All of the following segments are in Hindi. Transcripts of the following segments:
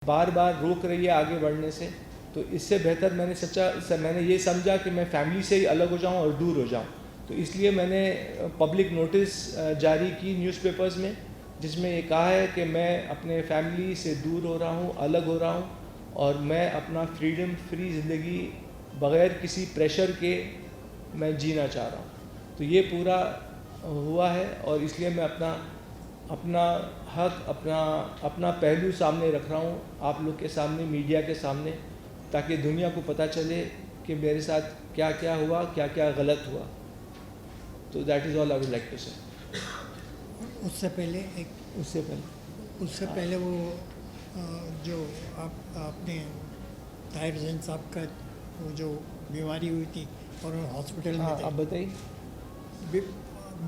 बार बार रोक रही है आगे बढ़ने से, तो इससे बेहतर मैंने ये समझा कि मैं फैमिली से ही अलग हो जाऊं और दूर हो जाऊं। तो इसलिए मैंने पब्लिक नोटिस जारी की न्यूज़पेपर्स में, जिसमें ये कहा है कि मैं अपने फैमिली से दूर हो रहा हूं, अलग हो रहा हूं, और मैं अपना फ्री ज़िंदगी बग़ैर किसी प्रेशर के मैं जीना चाह रहा हूं। तो ये पूरा हुआ है, और इसलिए मैं अपना हक, अपना पहलू सामने रख रहा हूँ आप लोग के सामने, मीडिया के सामने, ताकि दुनिया को पता चले कि मेरे साथ क्या क्या हुआ, क्या क्या गलत हुआ। तो that is all I would like to say. उससे पहले वो जो आपने ताहिर हुसैन साहब का वो जो बीमारी हुई थी और हॉस्पिटल में थे, आप बताइए।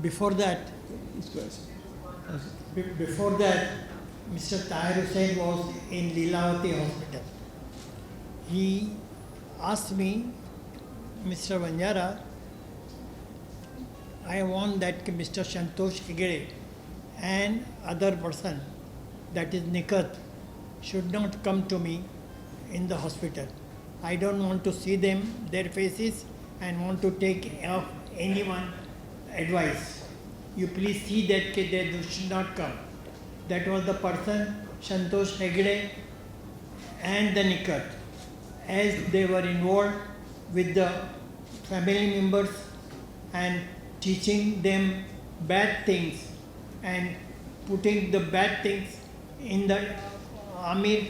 Before that Mr. Tahir Hussain was in Leelavati Hospital. He asked me, Mr. Banjara, I want that Mr. Santosh Hegde and other person, that is Nikat, should not come to me in the hospital. I don't want to see them, their faces, and want to take of anyone advice. You please see that they should not come. That was the person, Santosh Hegde and the Nikat, as they were involved with the family members and teaching them bad things and putting the bad things in the Amir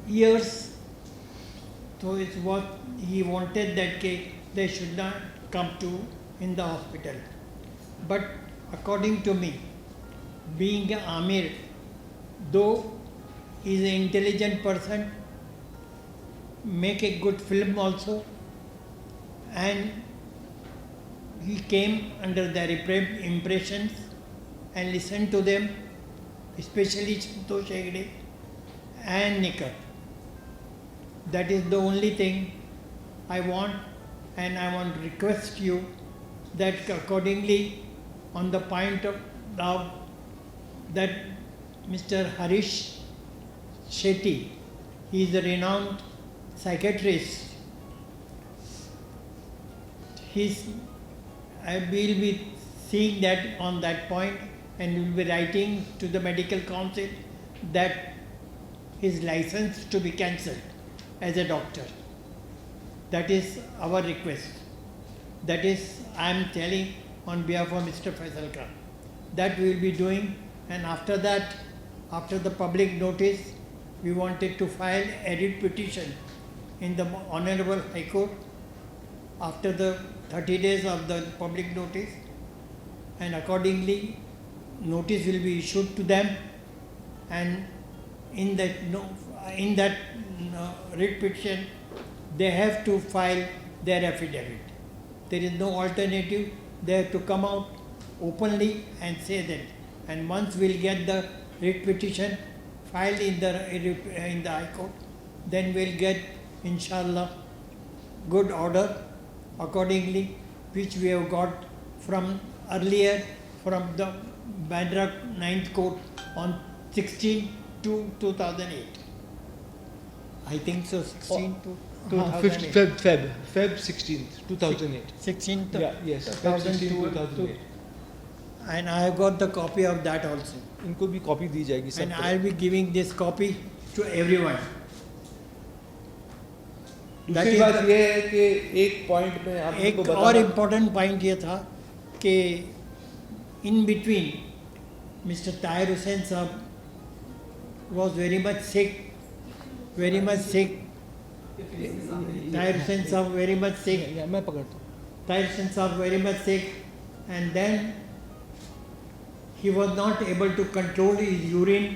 ears. So it's what he wanted, that they should not come to in the hospital. But according to me, being an Amir, though he is an intelligent person, make a good film also, and he came under their impressions and listened to them, especially Santosh Hegde and Nikat. That is the only thing I want, and I want to request you that accordingly, on the point of now that Mr. Harish Shetty, he is a renowned psychiatrist. I will be seeing that on that point, and will be writing to the medical council that his license to be cancelled as a doctor. That is our request. That is, I am telling on behalf of Mr. Faisal Khan. That we will be doing, and after that, after the public notice, we wanted to file a writ petition in the Honorable High Court after the 30 days of the public notice, and accordingly notice will be issued to them, and in that writ petition they have to file their affidavit. There is no alternative. They have to come out openly and say that. And once we'll get the writ petition filed in the High Court, then we'll get, inshallah, good order accordingly, which we have got from earlier from the Bandra 9th Court on 16 to 2008. I think so, 16 to 2008. Feb 16th, 2008. 16th, Yeah, yes, Feb 16, 2008. And I have got the copy of that also. इनको भी कॉपी दी जाएगी सब। And I will be giving this copy to everyone. दूसरी बात ये है कि एक पॉइंट में आपको एक और इम्पोर्टेंट पॉइंट ये था कि in between Mr. Tahir Hussain Sahab was very much sick. Tahir Hussain Sahab very much sick. मैं पकड़ता हूँ। Tahir Hussain Sahab very much sick, and then he was not able to control his urine.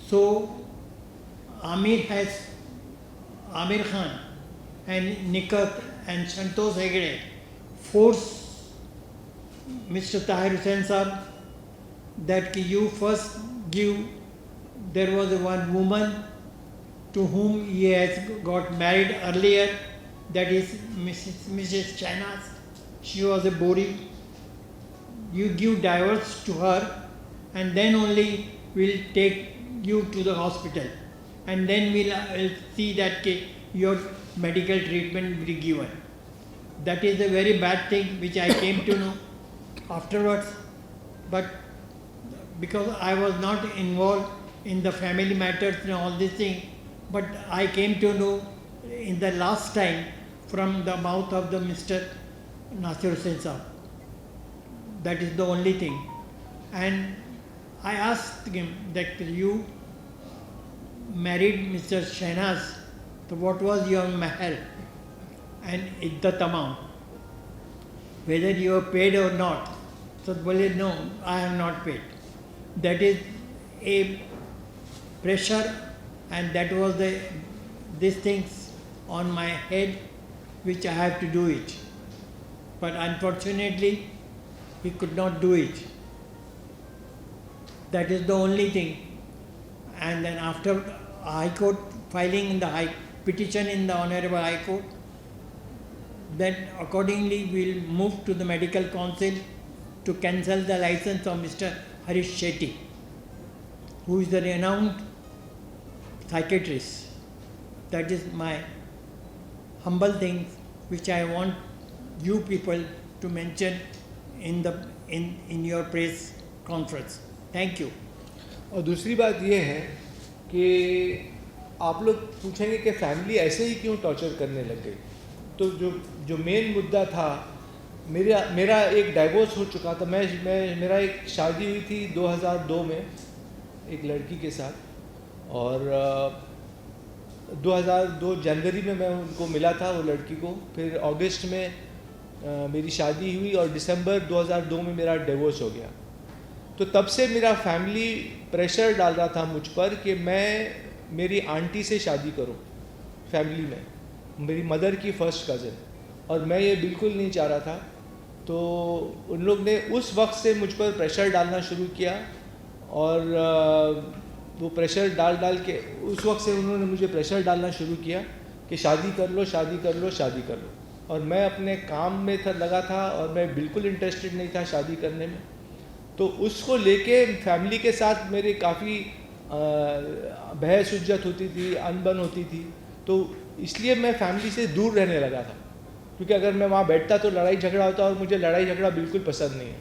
So Amir Khan and Nikat and Santosh Hegde forced Mr. Tahir Hussain Sahab that you first give. There was one woman to whom he has got married earlier, that is Mrs. Chainaz. She was a Bori. You give divorce to her, and then only we'll take you to the hospital, and then we'll see that your medical treatment will be given. That is a very bad thing which I came to know afterwards, but because I was not involved in the family matters and all these things, but I came to know in the last time from the mouth of the Mr. Nasir Hussain Saab. That is the only thing. And I asked him that you married Mr. Shehnaz, so what was your mahar and iddat amount, whether you were paid or not. So bole, no, I have not paid. That is a pressure, and that was these things on my head which I have to do it. But unfortunately, he could not do it. That is the only thing. And then after High Court filing in the petition in the Honorable High Court, then accordingly we'll move to the Medical Council to cancel the license of Mr. Harish Shetty, who is a renowned psychiatrist. That is my humble thing which I want you people to mention in your press conference. Thank you. और दूसरी बात ये है कि आप लोग पूछेंगे कि फैमिली ऐसे ही क्यों टॉर्चर करने लग गई। तो जो मेन मुद्दा था, मेरा एक डाइवोर्स हो चुका था। मेरा एक शादी हुई थी 2002 में एक लड़की के साथ, और 2002 जनवरी में मैं उनको मिला था, वो लड़की को। फिर अगस्त में मेरी शादी हुई और दिसंबर 2002 में मेरा डिवोर्स हो गया। तो तब से मेरा फैमिली प्रेशर डाल रहा था मुझ पर कि मैं मेरी आंटी से शादी करूं फैमिली में, मेरी मदर की फर्स्ट कज़न, और मैं ये बिल्कुल नहीं चाह रहा था। तो उन लोग ने उस वक्त से मुझ पर प्रेशर डालना शुरू किया, और वो प्रेशर डाल के उस वक्त से उन्होंने मुझे प्रेशर डालना शुरू किया कि शादी कर लो, शादी कर लो, शादी कर लो। और मैं अपने काम में लगा था और मैं बिल्कुल इंटरेस्टेड नहीं था शादी करने में। तो उसको लेके फैमिली के साथ मेरी काफ़ी बहस उज्जत होती थी, अनबन होती थी। तो इसलिए मैं फैमिली से दूर रहने लगा था, क्योंकि अगर मैं वहाँ बैठता तो लड़ाई झगड़ा होता, और मुझे लड़ाई झगड़ा बिल्कुल पसंद नहीं है।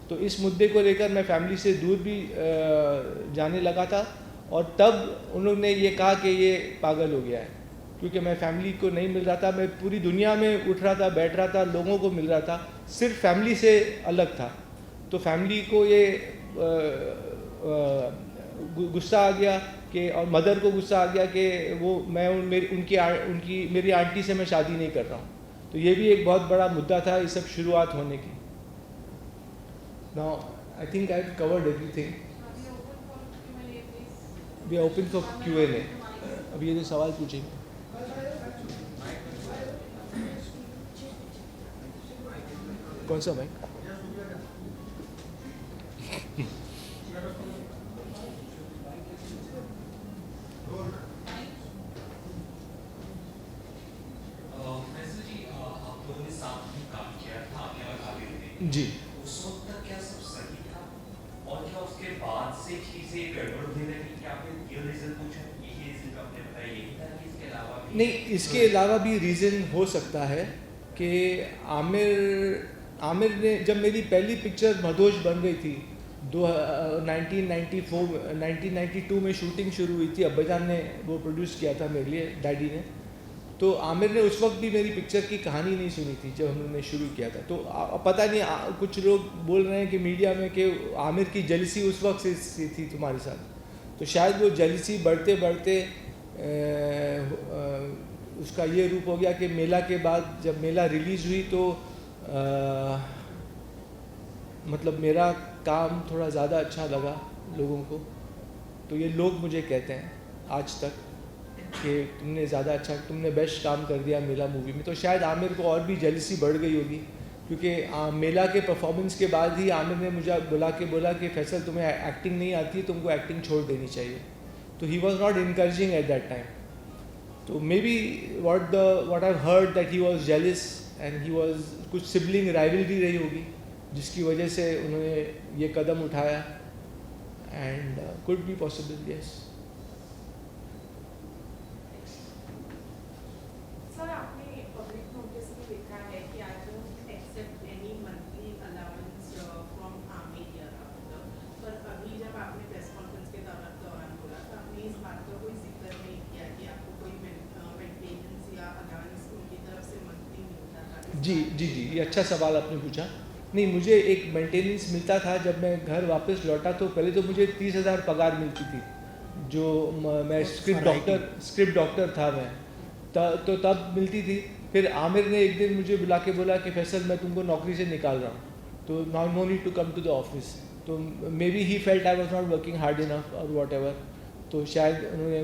तो इस मुद्दे को लेकर मैं फैमिली से दूर भी जाने लगा था। और तब उन लोगों ने ये कहा कि ये पागल हो गया है, क्योंकि मैं फैमिली को नहीं मिल रहा था। मैं पूरी दुनिया में उठ रहा था, बैठ रहा था, लोगों को मिल रहा था, सिर्फ फैमिली से अलग था। तो फैमिली को ये गुस्सा आ गया कि, और मदर को गुस्सा आ गया कि मेरी आंटी से मैं शादी नहीं कर रहा हूँ। तो ये भी एक बहुत बड़ा मुद्दा था, ये सब शुरुआत होने की। Now I think I have covered everything. We are open for Q&A। अब ये जो सवाल पूछेंगे। कौन सा भाई? जी, उस वक्त तक क्या सब सही था, और क्या उसके बाद से चीजें गड़बड़ होने लगी? क्या आपने ये रीजन पूछा, यही रीजन आपने बताया यही था, कि इसके अलावा भी? नहीं, इसके अलावा भी रीज़न हो सकता है कि आमिर ने, जब मेरी पहली पिक्चर मधोश बन गई थी 1992 में शूटिंग शुरू हुई थी, अब्बाजान ने वो प्रोड्यूस किया था मेरे लिए, डैडी ने। तो आमिर ने उस वक्त भी मेरी पिक्चर की कहानी नहीं सुनी थी जब हमने शुरू किया था। तो पता नहीं, कुछ लोग बोल रहे हैं कि मीडिया में कि आमिर की जेलसी उस वक्त से थी तुम्हारे साथ। तो शायद वो जेलसी बढ़ते बढ़ते उसका ये रूप हो गया कि मेला के बाद जब मेला रिलीज़ हुई तो मतलब मेरा काम थोड़ा ज़्यादा अच्छा लगा लोगों को। तो ये लोग मुझे कहते हैं आज तक कि तुमने बेस्ट काम कर दिया मेला मूवी में। तो शायद आमिर को और भी जेलसी बढ़ गई होगी, क्योंकि मेला के परफॉर्मेंस के बाद ही आमिर ने मुझे बोला कि फैसल तुम्हें एक्टिंग नहीं आती, तुमको एक्टिंग छोड़ देनी चाहिए। तो he was not encouraging at that time. तो maybe what I heard that he was jealous and he was, कुछ सिबलिंग राइवलरी रही होगी जिसकी वजह से उन्होंने ये कदम उठाया, and could be possible, yes. जी जी जी, ये अच्छा सवाल आपने पूछा। नहीं, मुझे एक मेंटेनेंस मिलता था जब मैं घर वापस लौटा, तो पहले तो मुझे 30,000 पगार मिलती थी, जो मैं स्क्रिप्ट डॉक्टर था मैं, तो तब मिलती थी। फिर आमिर ने एक दिन मुझे बुला के बोला कि फैसल मैं तुमको नौकरी से निकाल रहा हूँ, तो now no need to come to the office. तो maybe he felt I was not working hard enough और वॉट एवर, तो शायद उन्होंने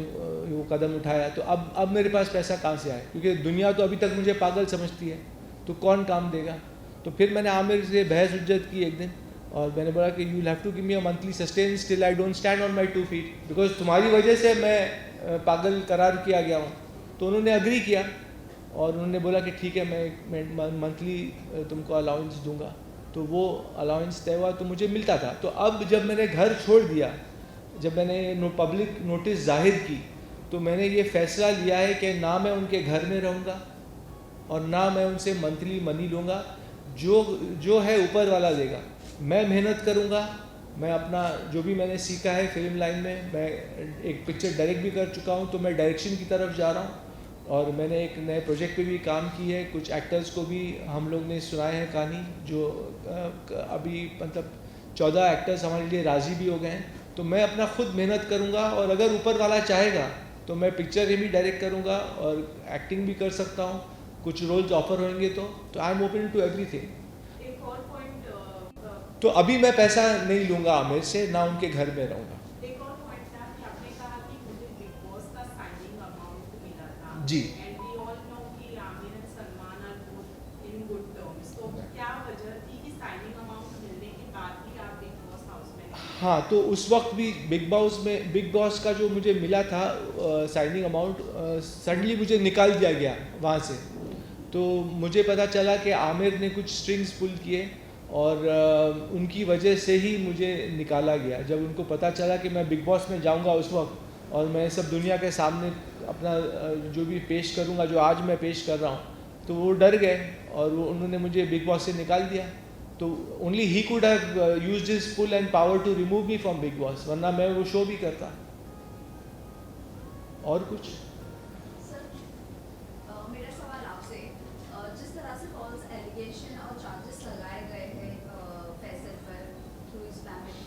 वो कदम उठाया। तो अब मेरे पास पैसा कहाँ से आए, क्योंकि दुनिया तो अभी तक मुझे पागल समझती है, तो कौन काम देगा। तो फिर मैंने आमिर से बहस उज्जत की एक दिन, और मैंने बोला कि you have to give me a monthly sustenance till I don't stand on my 2 feet, because तुम्हारी वजह से मैं पागल करार किया गया हूँ। तो उन्होंने अग्री किया और उन्होंने बोला कि ठीक है, मैं मंथली तुमको अलाउंस दूंगा। तो वो अलाउंस तय हुआ, तो मुझे मिलता था। तो अब जब मैंने घर छोड़ दिया, जब मैंने पब्लिक नोटिस जाहिर की, तो मैंने ये फैसला लिया है कि ना मैं उनके घर में रहूँगा और ना मैं उनसे मंथली मनी लूँगा। जो है ऊपर वाला देगा। मैं मेहनत करूँगा, मैं अपना जो भी मैंने सीखा है फिल्म लाइन में, मैं एक पिक्चर डायरेक्ट भी कर चुका हूँ, तो मैं डायरेक्शन की तरफ जा रहा हूँ। और मैंने एक नए प्रोजेक्ट पे भी काम की है, कुछ एक्टर्स को भी हम लोग ने सुनाए हैं कहानी, जो अभी मतलब 14 एक्टर्स हमारे लिए राज़ी भी हो गए हैं। तो मैं अपना खुद मेहनत करूँगा, और अगर ऊपर वाला चाहेगा तो मैं पिक्चर भी डायरेक्ट करूँगा और एक्टिंग भी कर सकता हूँ, कुछ रोल्स ऑफर होंगे तो I am open to everything. एक और पॉइंट, तो अभी मैं पैसा नहीं लूँगा आमिर से, ना उनके घर में रहूँगा। एक और पॉइंट था कि आपने कहा कि मुझे बिग बॉस का साइनिंग अमाउंट मिला था, जी। एंड वी ऑल नो कि Aamir and Salman are both in good terms, तो क्या वजह थी कि साइनिंग अमाउंट मिलने के बाद भी आप बिग बॉस हाउस में नहीं? हाँ, तो उस वक्त भी बिग बॉस का जो मुझे मिला था साइनिंग अमाउंट, सडनली मुझे निकाल दिया गया वहाँ से। तो मुझे पता चला कि आमिर ने कुछ स्ट्रिंग्स पुल किए, और उनकी वजह से ही मुझे निकाला गया। जब उनको पता चला कि मैं बिग बॉस में जाऊंगा उस वक्त, और मैं सब दुनिया के सामने अपना जो भी पेश करूंगा, जो आज मैं पेश कर रहा हूं, तो वो डर गए और उन्होंने मुझे बिग बॉस से निकाल दिया। तो only he could have used his pull and power to remove me from Bigg Boss, वरना मैं वो शो भी करता। और कुछ मेरा सवाल आपसे, जिस तरह से फॉल्स एलिगेशन और चार्जेस लगाए गए हैं फैसल पर थ्रू हिज फैमिली,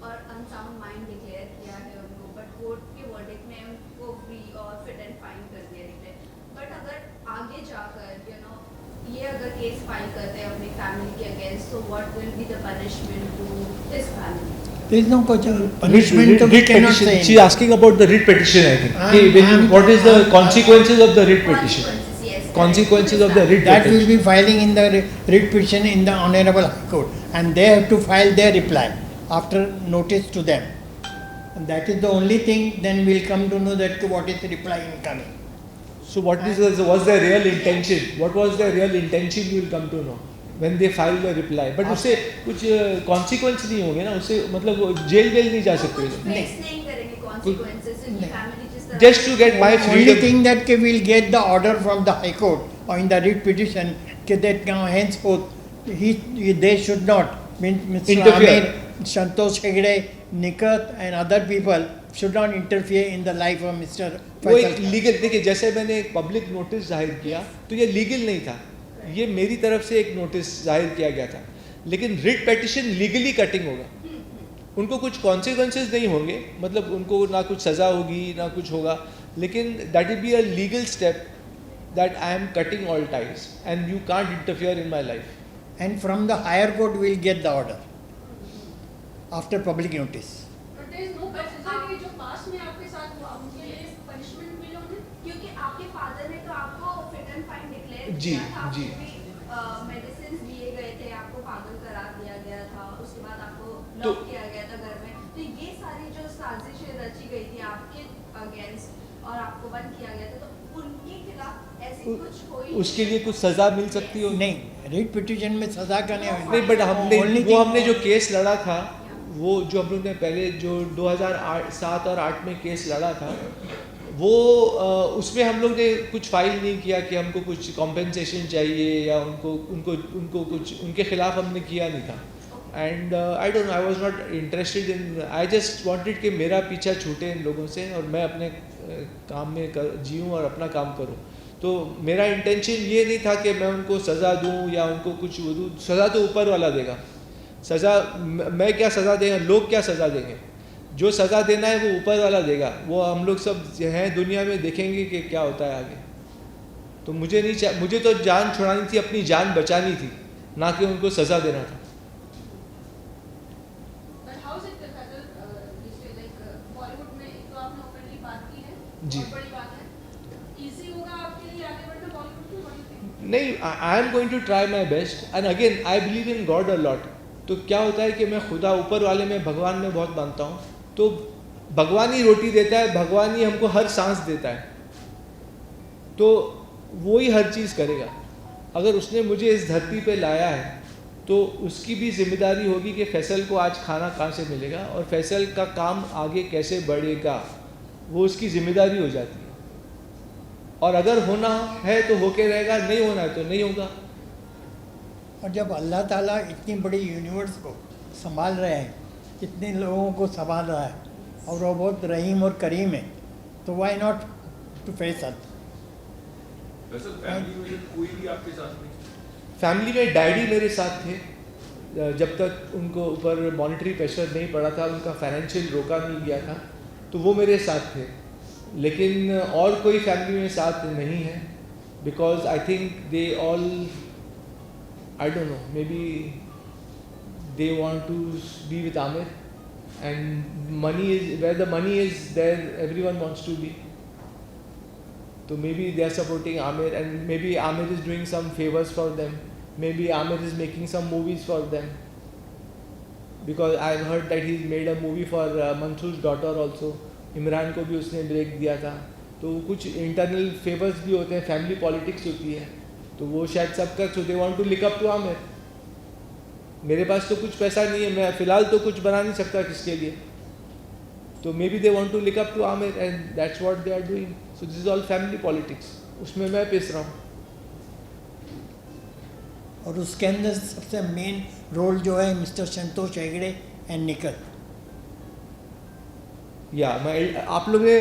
और अनसाउंड माइंड डिक्लेयर किया है उनको, बट कोर्ट के वर्डिक्ट ने उनको फ्री और फिट एंड फाइन कर दिया डिक्लेयर। बट अगर आगे जाकर ये अगर केस फाइल करते हैं अपनी फैमिली के अगेंस्ट, तो what will be the punishment to his family? There is no punishment to we cannot say. She is asking about the writ petition, I think. What is the consequences of the writ petition? Yes. Consequences of the writ That will petition. be filing in the writ petition in the Honorable High Court, and they have to file their reply after notice to them. And that is the only thing. Then we'll come to know that what is the reply incoming. So what was their real intention? What was their real intention? You will come to know when they file the reply. But उससे कुछ consequence नहीं होंगे ना, उससे मतलब जेल नहीं जा सकते। नहीं करेंगे consequences उनकी family जिस तरह Just to get my Only freedom. thing that we'll get the order from the High Court or in the writ petition that now henceforth they should not, Mr. Interfere. Amir, Santosh Hegde, Nikat and other people should not interfere in the life of Mr. वो एक Faisal. लीगल, देखिए जैसे मैंने एक पब्लिक नोटिस जाहिर किया, तो ये लीगल नहीं था, ये मेरी तरफ से एक नोटिस जाहिर किया गया था। लेकिन रिट पेटिशन लीगली कटिंग होगा, उनको कुछ कॉन्सिक्वेंसेज नहीं होंगे, मतलब उनको ना कुछ सज़ा होगी ना कुछ होगा, लेकिन that will be a legal step that I am cutting all ties and you can't interfere in my life. And from the higher court we'll get the order after public notice. But there is no precedent कि जो पास्ट में आपके साथ हुआ उनके लिए punishment मिले उन्हें? क्योंकि आपके फादर ने तो आपको फिट एंड फाइन डिक्लेयर जी, किया था, जी। आपको भी मेडिसिन दिए गए थे, आपको पागल करार दिया गया था, उसके बाद आपको तो- लॉक किया गया था घर में। तो ये सारी जो साजिशें रची गई थी आपके अगेंस्ट और आपको बंद किया गया था, तो उनके खिलाफ ऐसी कुछ कोई उसके लिए कुछ सज़ा मिल सकती हो? नहीं, रिट पिटीशन में सजा का नहीं, बट हमने Only वो thing- हमने जो केस लड़ा था, वो जो हम लोग ने पहले जो 2007 और 8 में केस लड़ा था, वो उसमें हम लोग ने कुछ फाइल नहीं किया कि हमको कुछ कॉम्पेंसेशन चाहिए या उनको कुछ उनके खिलाफ हमने किया नहीं था। And I don't no, I was not interested in, I just wanted कि मेरा पीछा छूटे इन लोगों से और मैं अपने काम में जीऊँ और अपना काम करूँ। तो मेरा इंटेंशन ये नहीं था कि मैं उनको सज़ा दूं या उनको कुछ वो दूं। सज़ा तो ऊपर वाला देगा। सज़ा मैं क्या सज़ा देगा, लोग क्या सज़ा देंगे? जो सज़ा देना है वो ऊपर वाला देगा। वो हम लोग सब हैं दुनिया में, देखेंगे कि क्या होता है आगे। तो मुझे तो जान छुड़ानी थी, अपनी जान बचानी थी, ना कि उनको सज़ा देना था। But how is it Faizel, you say like Bollywood में एक तो आपने openly बात की है, जी। बहुत बड़ी बात है। Easy होगा आपके लिए आगे बढ़ना Bollywood में? What do you think? नहीं, I am going to try my best and again I believe in God a lot. तो क्या होता है कि मैं खुदा ऊपर वाले में, भगवान में बहुत मानता हूँ। तो भगवान ही रोटी देता है, भगवान ही हमको हर सांस देता है, तो वो ही हर चीज़ करेगा। अगर उसने मुझे इस धरती पे लाया है तो उसकी भी जिम्मेदारी होगी कि फैसल को आज खाना कहाँ से मिलेगा और फैसल का काम आगे कैसे बढ़ेगा, वो उसकी जिम्मेदारी हो जाती है। और अगर होना है तो होके रहेगा, नहीं होना है तो नहीं होगा। और जब अल्लाह ताला इतनी बड़ी यूनिवर्स को संभाल रहे हैं, इतने लोगों को संभाल रहा है और वो बहुत रहीम और करीम है, तो व्हाई नॉट टू फैसल? वैसे फैमिली में कोई भी आपके साथ नहीं? फैमिली में डैडी मेरे साथ थे जब तक उनको ऊपर मॉनेटरी प्रेशर नहीं पड़ा था, उनका फाइनेंशियल रोका नहीं गया था, तो वो मेरे साथ थे। लेकिन और कोई फैमिली में साथ नहीं है, because I think they all, I don't know, maybe they want to be with Aamir and money is where the money is there everyone wants to be. So maybe they are supporting Amir and maybe Amir is doing some favors for them. Maybe Amir is making some movies for them. Because I've heard that he's made a movie for Mansoor's daughter also. Imran को भी उसने ब्रेक दिया था। तो कुछ इंटरनल फेवर्स भी होते हैं, फैमिली पॉलिटिक्स होती है, तो वो शायद सब कर, so they want to look up to Amir. मेरे पास तो कुछ पैसा नहीं है, मैं फ़िलहाल तो कुछ बना नहीं सकता किसके लिए, तो maybe they want to lick up to Aamir and that's what they are doing. So this is all family politics, उसमें मैं पिस रहा हूँ। और उसके अंदर सबसे मेन रोल जो है mister Santosh Hegde and Nikhil. या मैं, आप लोग ने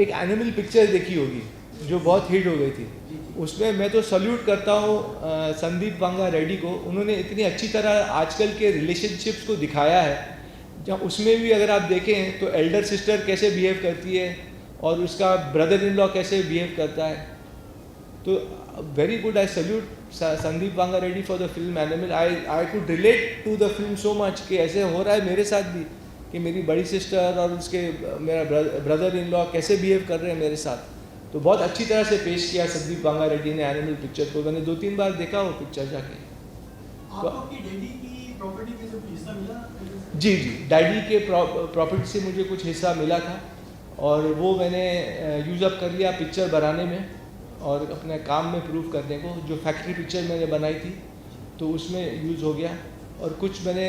एक एनिमल पिक्चर देखी होगी जो बहुत हिट हो गई थी, उसमें मैं तो सल्यूट करता हूँ संदीप वांगा रेड्डी को। उन्होंने इतनी अच्छी तरह आजकल के रिलेशनशिप्स को दिखाया है, जहाँ उसमें भी अगर आप देखें तो एल्डर सिस्टर कैसे बिहेव करती है और उसका ब्रदर इन लॉ कैसे बिहेव करता है। तो very good, I salute Sandeep Vanga Reddy for the film Animal. I could relate to the film so much कि ऐसे हो रहा है मेरे साथ भी, कि मेरी बड़ी सिस्टर और उसके मेरा ब्रदर इन लॉ कैसे बिहेव कर रहे हैं मेरे साथ। तो बहुत अच्छी तरह से पेश किया संदीप वांगा रेड्डी ने एनिमल पिक्चर को। मैंने 2-3 बार देखा वो पिक्चर जाके। आपको डैडी की प्रॉपर्टी में से कुछ हिस्सा मिला? जी, डैडी के प्रॉपर्टी से मुझे कुछ हिस्सा मिला था और वो मैंने यूज़ अप कर लिया पिक्चर बनाने में और अपने काम में प्रूव करने को। जो फैक्ट्री पिक्चर मैंने बनाई थी तो उसमें यूज़ हो गया, और कुछ मैंने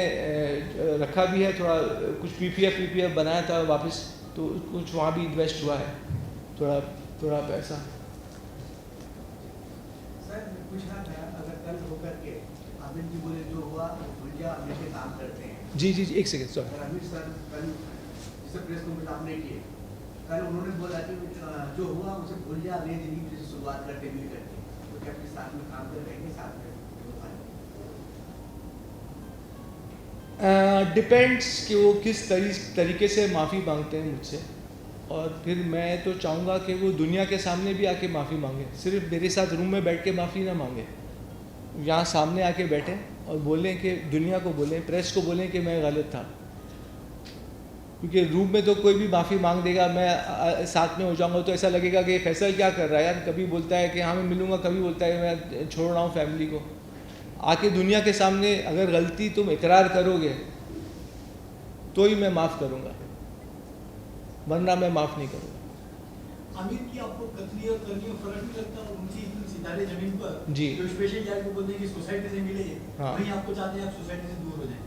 रखा भी है, थोड़ा कुछ पीपीएफ बनाया था वापस, तो कुछ वहाँ भी इन्वेस्ट हुआ है थोड़ा पैसा। सर पूछना था, अगर कल होकर के आमिर जी बोले जो हुआ भूल जा, आमिर के काम करते हैं। जी, एक सेकेंड सर। अगर आमिर सर कल जिसे प्रेस कॉन्फ्रेंस आपने किए, कल उन्होंने बोला कि जो हुआ उसे भूल जा, नई जिंदगी से शुरुआत करते मिल करके, तो क्या आपके साथ में काम कर रहेंगे साथ में? डिपेंड्स कि वो किस तरीके से माफ़ी मांगते हैं मुझसे, और फिर मैं तो चाहूँगा कि वो दुनिया के सामने भी आके माफ़ी मांगे। सिर्फ मेरे साथ रूम में बैठ के माफ़ी ना मांगे, यहाँ सामने आके बैठें और बोलें कि दुनिया को बोलें, प्रेस को बोलें कि मैं गलत था। क्योंकि रूम में तो कोई भी माफ़ी मांग देगा, मैं साथ में हो जाऊँगा तो ऐसा लगेगा कि फैसल क्या कर रहा है यार। कभी बोलता है कि हाँ मैं मिलूँगा, कभी बोलता है मैं छोड़ रहा हूँ फैमिली को। आके दुनिया के सामने अगर गलती तुम इकरार करोगे तो ही मैं माफ़ करूँगा, वरना मैं माफ़ नहीं करूँगा। आमिर की आपको कतली और करनी में फर्क नहीं लगता? उनकी सितारे जमीन पर जी। जो स्पेशल जाके बोलते हैं कि सोसाइटी से मिले, हाँ। वहीं आपको चाहते हैं आप सोसाइटी से दूर हो जाए।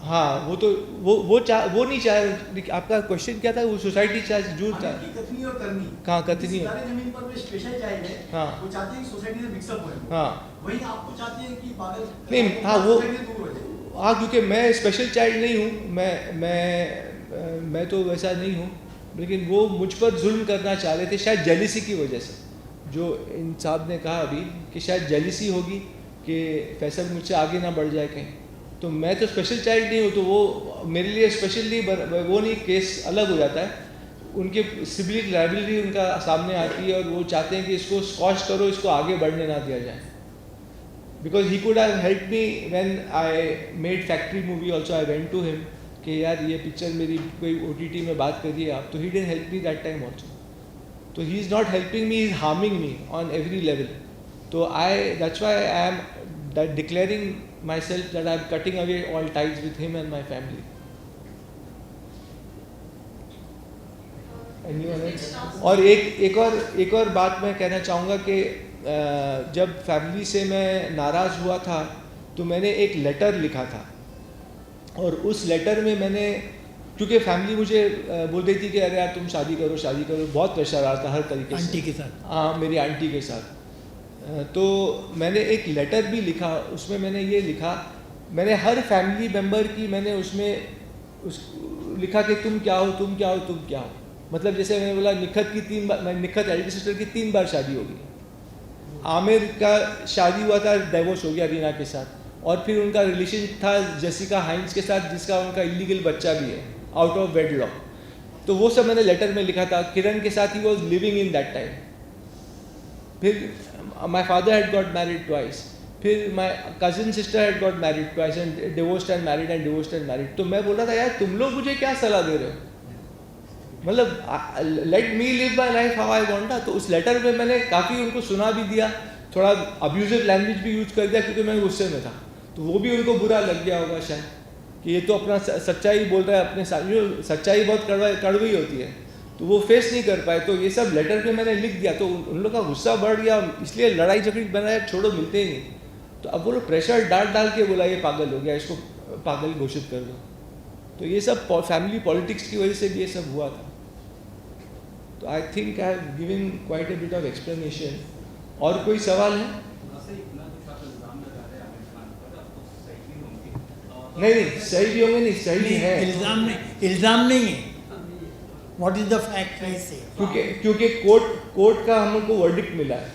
हाँ, वो तो वो नहीं चाहे। आपका क्वेश्चन क्या था? वो सोसाइटी चाहे जूर आमिर चाहे की कथनी और करनी, कहाँ कतनी है? सितारे जमीन पर जो स्पेशल चाइल्ड है, हाँ। वो चाहते हैं कि सोसाइटी से मिक्सअप हो। हाँ वहीं आपको चाहते हैं कि पागल नहीं, हाँ, वो सोसाइटी से दूर हो जाए। हाँ, क्योंकि मैं स्पेशल चाइल्ड नहीं हूँ, मैं तो वैसा नहीं हूँ। लेकिन वो मुझ पर जुल्म करना चाह रहे थे, शायद जेलिसी की वजह से। जो इन साहब ने कहा अभी कि शायद जेलिसी होगी कि फैसल मुझसे आगे ना बढ़ जाए कहीं, तो मैं तो स्पेशल चाइल्ड नहीं हूँ, तो वो मेरे लिए स्पेशल नहीं, वो नहीं, केस अलग हो जाता है। उनके सिबलिंग लाइबिलिटी उनका सामने आती है और वो चाहते हैं कि इसको स्कॉच करो, इसको आगे बढ़ने ना दिया जाए। Because he could have help me when I made Factory movie also, I went to him कि यार ये पिक्चर मेरी कोई OTT में बात करिए आप, तो he didn't help me that time also. तो he is not helping me, he is harming me on every level. तो that's why I am declaring myself that I am cutting away all ties with him and my family. और एक और बात मैं कहना चाहूँगा कि जब फैमिली से मैं नाराज़ हुआ था तो मैंने एक लेटर लिखा था, और उस लेटर में मैंने, क्योंकि फैमिली मुझे बोल रही थी कि अरे यार तुम शादी करो, बहुत प्रेशर आ रहा था हर तरीके से, आंटी के साथ, हाँ मेरी आंटी के साथ। तो मैंने एक लेटर भी लिखा, उसमें मैंने ये लिखा, मैंने हर फैमिली मेम्बर की मैंने उसमें लिखा कि तुम क्या हो, तुम क्या हो, तुम क्या हो। मतलब जैसे मैंने बोला निखत की 3 बार, निखत एल्डर सिस्टर की 3 बार शादी होगी, आमिर का शादी हुआ था, डाइवोर्स हो गया रीना के साथ, और फिर उनका रिलेशन था जेसिका हाइंस के साथ जिसका उनका इलीगल बच्चा भी है आउट ऑफ वेडलॉक। तो वो सब मैंने लेटर में लिखा था। किरण के साथ he was living in that time. फिर my father had got married twice, फिर my cousin sister had got married twice and divorced and married and divorced and married. तो मैं बोल रहा था यार तुम लोग मुझे क्या सलाह दे रहे हो, मतलब let me live my life how I want. तो उस लेटर में मैंने काफ़ी उनको सुना भी दिया, थोड़ा अब्यूजिव लैंग्वेज भी यूज कर दिया क्योंकि मैं गुस्से में था, तो वो भी उनको बुरा लग गया होगा शायद कि ये तो अपना सच्चाई बोल रहा है अपने साथ। जो सच्चाई बहुत कड़वी होती है तो वो फेस नहीं कर पाए, तो ये सब लेटर पे मैंने लिख दिया, तो उन लोग का गुस्सा बढ़ गया, इसलिए लड़ाई झगड़ी बनाया, छोड़ो मिलते ही नहीं। तो अब वो लोग प्रेशर डाल के बोला ये पागल हो गया, इसको पागल घोषित कर दो। तो ये सब फैमिली पॉलिटिक्स की वजह से भी ये सब हुआ था। तो आई think I have given quite a bit of explanation. और कोई सवाल है? नहीं सही भी होंगे, नहीं सही है, इल्जाम नहीं है। What is the fact I से, क्योंकि कोर्ट का हम लोग को वर्डिक्ट मिला है,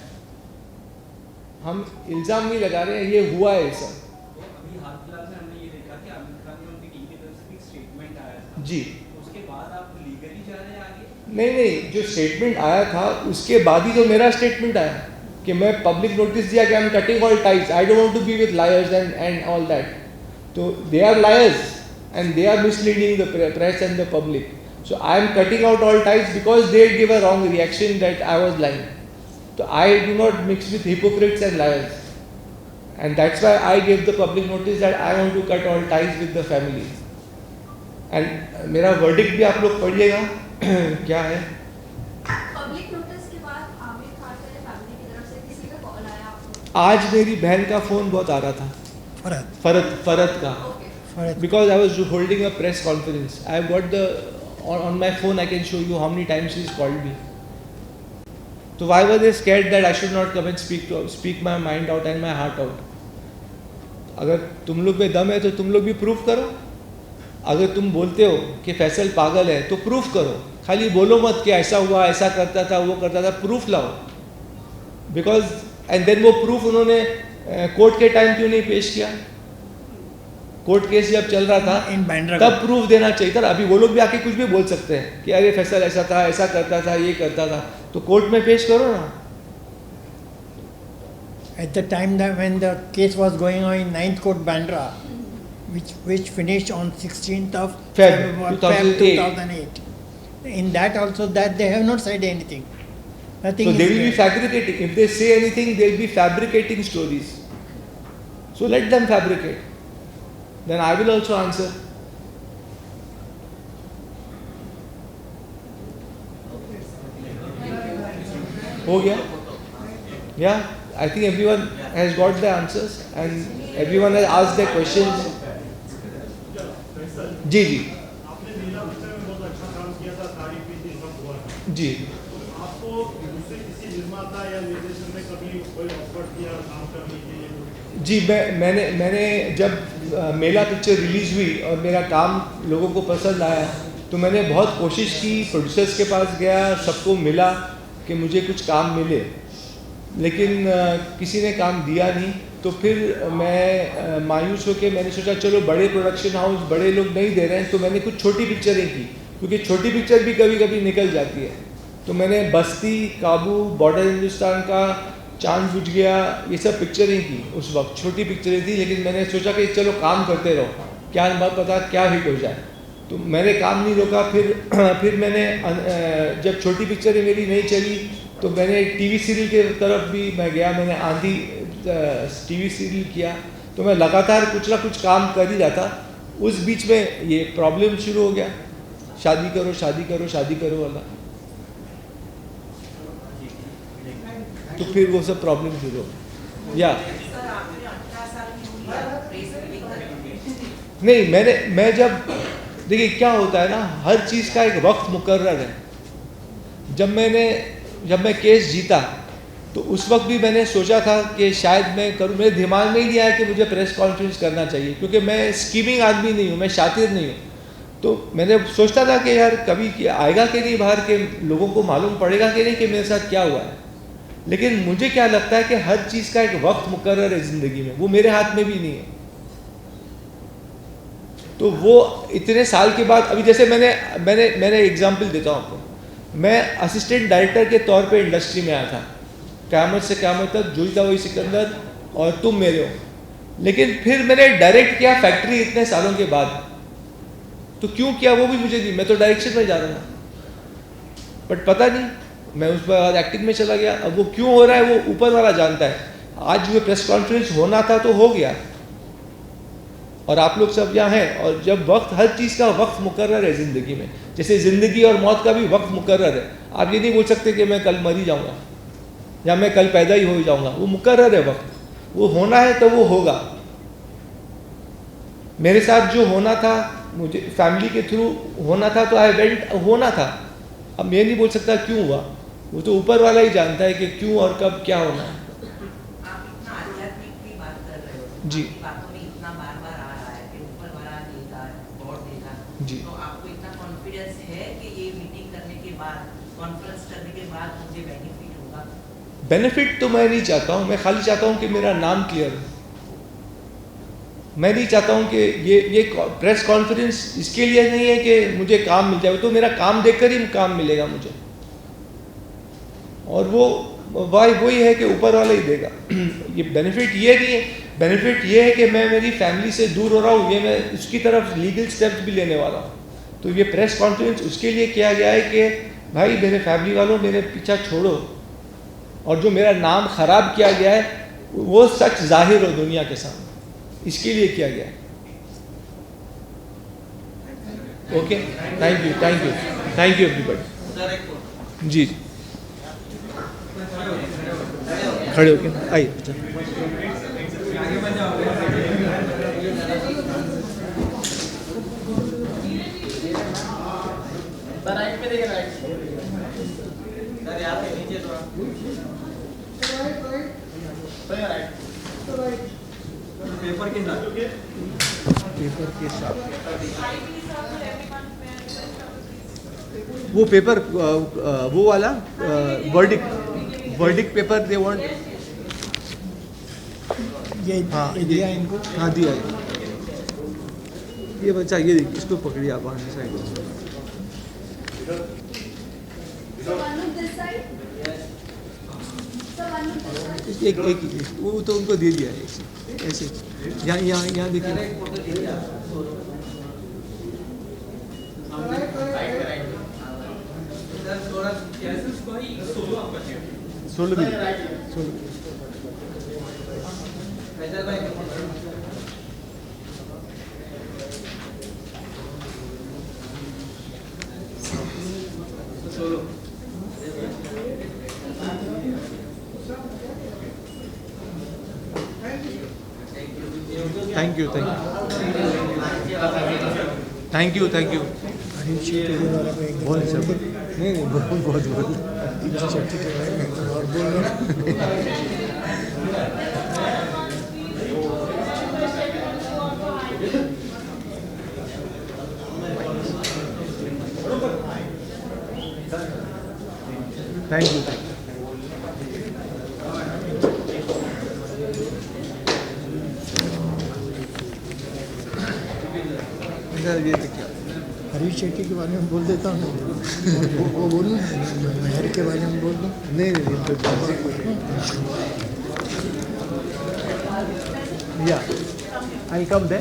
हम इल्जाम नहीं लगा रहे हैं, ये हुआ है ऐसा। अभी हाल फिलहाल में हमने ये देखा कि आमिर खान ने उनकी टीम की तरफ से एक स्टेटमेंट आया था जी, उसके बाद आप लीगली जा रहे हैं आगे? नहीं, जो स्टेटमेंट आया था उसके बाद ही तो मेरा स्टेटमेंट आया कि मैं पब्लिक नोटिस दिया कि I am cutting all ties, I don't want to be with liars and all that. तो they are liars and they are misleading the press and the public. So I am cutting out all ties because they give a wrong reaction that I was lying. So I do not mix with hypocrites and liars. And that's why I gave the public notice that I want to cut all ties with the family. And मेरा verdict भी आप लोग पढ़िएगा क्या है। पब्लिक नोटिस के बाद आमिर खान के फैमिली की तरफ से किसी का कॉल आया आपको? आज मेरी बहन का फ़ोन बहुत आ रहा था, फरत का, because I was holding a press conference. I have got the on my phone. I can show you how many times she's called me. So why were they scared that I should not come and speak my mind out and my heart out? अगर तुम लोग में दम है तो तुम लोग भी प्रूफ करो। अगर तुम बोलते हो कि फैसल पागल है तो प्रूफ करो, खाली बोलो मत कि ऐसा हुआ, ऐसा करता था, वो करता था, प्रूफ लाओ। बिकॉज एंड देन वो प्रूफ उन्होंने कोर्ट के टाइम क्यों नहीं पेश किया? कोर्ट केस जब चल रहा था तब प्रूफ देना चाहिए था। अभी वो लोग भी आके कुछ भी बोल सकते हैं कि अरे फैसल ऐसा था, ऐसा करता था, ये करता था, तो कोर्ट में पेश करो ना। At the time that when the case was going on in 9th Court Bandra, which finished on 16th of Feb 2008. In that also that they have not said anything. Nothing. So they will be fabricating. If they say anything, they will be fabricating stories. So let them fabricate. Then I will also answer. हो गया? Yeah, I think everyone has got the answers and everyone has asked their questions. जी जी आपने नीला पिक्चर में बहुत अच्छा काम किया था, तारीफ भी थी, सब हुआ था। जी, आपको दूसरे किसी निर्माता या निर्देशक ने कभी कोई ऑफर किया काम करने के लिए? जी मैंने जब मेला पिक्चर रिलीज हुई और मेरा काम लोगों को पसंद आया तो मैंने बहुत कोशिश की, प्रोड्यूसर्स के पास गया, सबको मिला कि मुझे कुछ काम मिले, लेकिन किसी ने काम दिया नहीं। तो फिर मैं मायूस होकर मैंने सोचा चलो बड़े प्रोडक्शन हाउस, बड़े लोग नहीं दे रहे हैं, तो मैंने कुछ छोटी पिक्चरें की, क्योंकि छोटी पिक्चर भी कभी कभी निकल जाती है। तो मैंने बस्ती, काबू, बॉर्डर हिंदुस्तान का, चांद बुझ गया, ये सब पिक्चरें की। उस वक्त छोटी पिक्चरें थी, लेकिन मैंने सोचा कि चलो काम करते रहो, क्या बात पता क्या हिट हो जाए। तो मैंने काम नहीं रोका। फिर मैंने जब छोटी पिक्चरें मेरी नहीं चली तो मैंने टीवी सीरियल के तरफ भी मैं गया। मैंने आंधी टीवी सीरियल किया, तो मैं लगातार कुछ ना कुछ काम कर ही रहा था। उस बीच में ये प्रॉब्लम शुरू हो गया, शादी करो शादी करो शादी करो वाला। तो फिर वो सब प्रॉब्लम शुरू हो गया। या सर आपने 18 साल की उम्र में प्रेस मीटिंग करी? नहीं, मैं जब देखिए क्या होता है ना, हर चीज़ का एक वक्त मुकर्रर है। जब मैं केस जीता तो उस वक्त भी मैंने सोचा था कि शायद मैं करूँ, मेरे दिमाग में ही नहीं आया कि मुझे प्रेस कॉन्फ्रेंस करना चाहिए, क्योंकि मैं स्कीमिंग आदमी नहीं हूँ, मैं शातिर नहीं हूँ। तो मैंने सोचता था कि यार कभी आएगा कि नहीं बाहर के लोगों को मालूम पड़ेगा कि नहीं कि मेरे साथ क्या हुआ है। लेकिन मुझे क्या लगता है कि हर चीज़ का एक वक्त मुकर्रर है ज़िंदगी में, वो मेरे हाथ में भी नहीं है। तो वो इतने साल के बाद, अभी जैसे मैंने एग्जाम्पल देता हूँ आपको। मैं असिस्टेंट डायरेक्टर के तौर पे इंडस्ट्री में आया था, क़यामत से क़यामत तक, जोई था वही सिकंदर और तुम मेरे हो। लेकिन फिर मैंने डायरेक्ट किया फैक्ट्री इतने सालों के बाद। तो क्यों किया वो भी मुझे नहीं, मैं तो डायरेक्शन में जा रहा था, बट पता नहीं, मैं उस बाद एक्टिंग में चला गया। अब वो क्यों हो रहा है वो ऊपर वाला जानता है। आज वो प्रेस कॉन्फ्रेंस होना था तो हो गया, और आप लोग सब यहाँ हैं। और जब वक्त, हर चीज़ का वक्त मुकर्रर है ज़िंदगी में, जैसे ज़िंदगी और मौत का भी वक्त मुकर्रर है। आप ये नहीं बोल सकते कि मैं कल मर ही जाऊँगा या मैं कल पैदा ही हो जाऊँगा, वो मुकर्रर है वक्त, वो होना है तो वो होगा। मेरे साथ जो होना था, मुझे फैमिली के थ्रू होना था, तो आई वेंट, होना था। अब मैं नहीं बोल सकता क्यों हुआ, वो तो ऊपर वाला ही जानता है कि क्यों और कब क्या होना है। आप इतना आध्यात्मिक की बात कर रहे हो, जी। आपकी बातों में इतना बार-बार आ रहा है कि ऊपर वाला देगा, गॉड देगा। जी। तो आपको इतना कॉन्फिडेंस है कि ये मीटिंग करने के बाद, कॉन्फ्रेंस करने के बाद मुझे बेनिफिट होगा? बेनिफिट तो मैं नहीं चाहता हूँ, मैं खाली चाहता हूँ कि मेरा नाम क्लियर हो। मैं नहीं चाहता हूँ कि ये प्रेस कॉन्फ्रेंस इसके लिए नहीं है कि मुझे काम मिल जाए, तो मेरा काम देखकर ही काम मिलेगा मुझे, और वो वही है कि ऊपर वाला ही देगा। ये बेनिफिट ये नहीं है, बेनिफिट ये है कि मैं मेरी फैमिली से दूर हो रहा हूँ, ये मैं उसकी तरफ लीगल स्टेप्स भी लेने वाला हूँ। तो ये प्रेस कॉन्फ्रेंस उसके लिए किया गया है कि भाई मेरे फैमिली वालों, मेरे पीछा छोड़ो, और जो मेरा नाम खराब किया गया है वो सच जाहिर हो दुनिया के सामने, इसके लिए किया गया है। Okay, thank you thank you thank you everybody. जी खड़े होके आइए। अच्छा, पेपर के साथ वो पेपर, वो वाला वर्डिक पेपर दे वांट। ये हाँ दिया इनको। हाँ दिया है। ये बच्चा, ये देखिए, इसको पकड़िए आप आगे side. So one on this side. So one on this side. एक वो तो उनको दे दिया है ऐसे। यहाँ देखिए, सोलो भी solo. Thank you thank you thank you. बहुत अच्छा, नहीं बहुत थैंक यू। हरीश शेट्टी के बारे में बोल देता हूँ। वो बोलूँ, मेहर के बारे में बोल दूँ। नहीं, या आई कम दे।